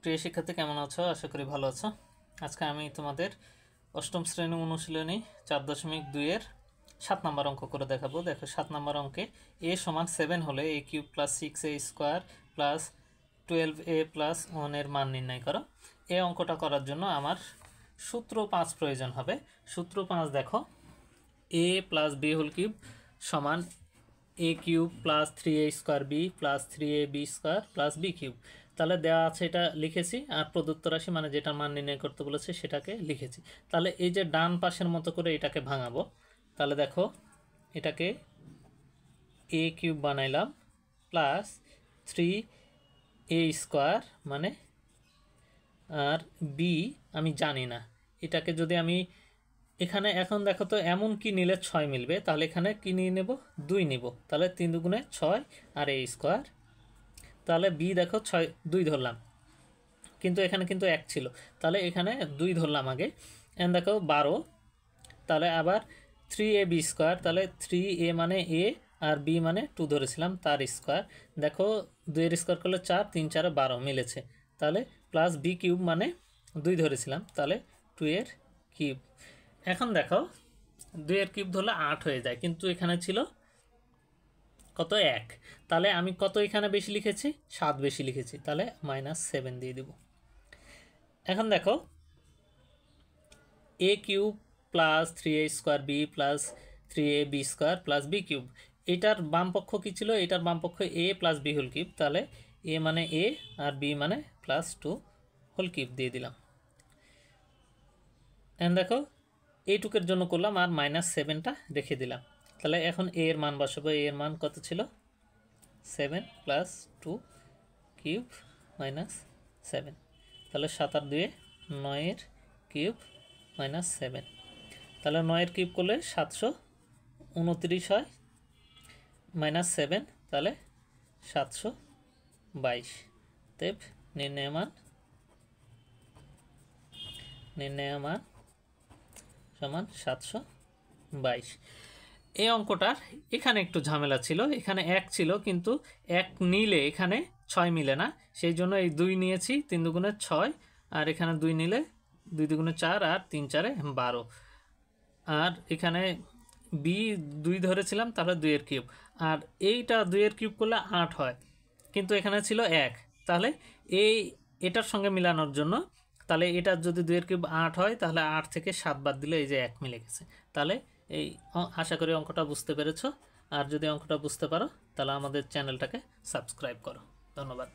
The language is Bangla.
প্রিয় শিক্ষার্থী কেমন আছো? আশা করি ভালো আছো। আজকে আমি তোমাদের অষ্টম শ্রেণী অনুশীলনী 4.2 এর 7 নম্বর অঙ্ক করে দেখাবো। দেখো 7 নম্বর অঙ্কে a সমান 7 হলে a cube plus 6a square plus 12a plus 1 এর মান নির্ণয় করো। এই অঙ্কটা করার জন্য আমার সূত্র 5 প্রয়োজন হবে। সূত্র 5 দেখো, a plus b whole cube সমান a cube plus 3a square b plus 3ab square plus b cube. তাহলে দেওয়া আছে, এটা লিখেছি, আর প্রদত্ত রাশি মানে যেটার মান নির্ণয় করতে বলেছে সেটাকে লিখেছি। তাহলে এই যে ডান পাশের মতো করে এটাকে ভাঙাবো। তাহলে দেখো, এটাকে a কিউব বানাইলাম প্লাস 3a স্কোয়ার মানে, আর b আমি জানি না, এটাকে যদি আমি এখানে এখন দেখো তো এমন কি নিলে 6 মিলবে, তাহলে এখানে কি নিয়ে নেব, 2 নিব। তাহলে 3 দুগুণে 6 আর a স্কোয়ার। তাহলে b দেখো 6 2 ধরলাম, কিন্তু এখানে কিন্তু 1 ছিল, তাহলে এখানে 2 ধরলাম আগে। এন্ড দেখো 12, তাহলে আবার 3ab স্কোয়ার, তাহলে 3a মানে a আর b মানে 2 ধরেছিলাম তার স্কোয়ার। দেখো 2 এর স্কোয়ার করলে 4, 3 4 12 মিলেছে। তাহলে প্লাস b কিউব মানে 2 ধরেছিলাম, তাহলে 2 এর কিউব। এখন দেখো 2 এর কিউব ধরলে 8 হয়ে যায়, কিন্তু এখানে ছিল কত, 1। তাহলে আমি কত এখানে বেশি লিখেছি, 7 বেশি লিখেছি, তাহলে -7 দিয়ে দিব। এখন দেখো a cube plus 3a square b plus 3ab square plus b cube, এটার বাম পক্ষ কী ছিল, এটার বাম পক্ষ a plus b whole cube. তাহলে a মানে a আর b মানে প্লাস 2 হোল কিউব দিয়ে দিলাম। এখন দেখো এইটুকের জন্য করলাম আর -7টা রেখে দিলাম। তাহলে এখন a এর মান বসাবো। a এর মান কত ছিল, 7 প্লাস 2 কিউব -7। তাহলে 7 আর 2 9 এর কিউব -7। তাহলে 9 এর কিউব করলে 729 হয়, -7, তাহলে 722। তেব নির্ণয় মান সমান 722। এই অঙ্কটার এখানে একটু ঝামেলা ছিল, এখানে 1 ছিল, কিন্তু 1 নিলে এখানে 6 মিলে না, সেই জন্য এই 2 নিয়েছি, 3 দুগুণে 6, আর এখানে 2 নিলে 2 দুগুণে 4 আর 3 4 12। আর এখানে b 2 ধরেছিলাম, তাহলে 2 এর কিউব, আর এইটা 2 এর কিউব করলে 8 হয়, কিন্তু এখানে ছিল 1। তাহলে এটার সঙ্গে মিলানোর জন্য, তাহলে এটা যদি 2 এর কিউব 8 হয়, তাহলে 8 থেকে 7 বাদ দিলে এই যে 1 মিলে গেছে। তাহলে এই আশা করি অঙ্কটা বুঝতে পেরেছো। আর যদি অঙ্কটা বুঝতে পারো তাহলে আমাদের চ্যানেলটাকে সাবস্ক্রাইব করো। ধন্যবাদ।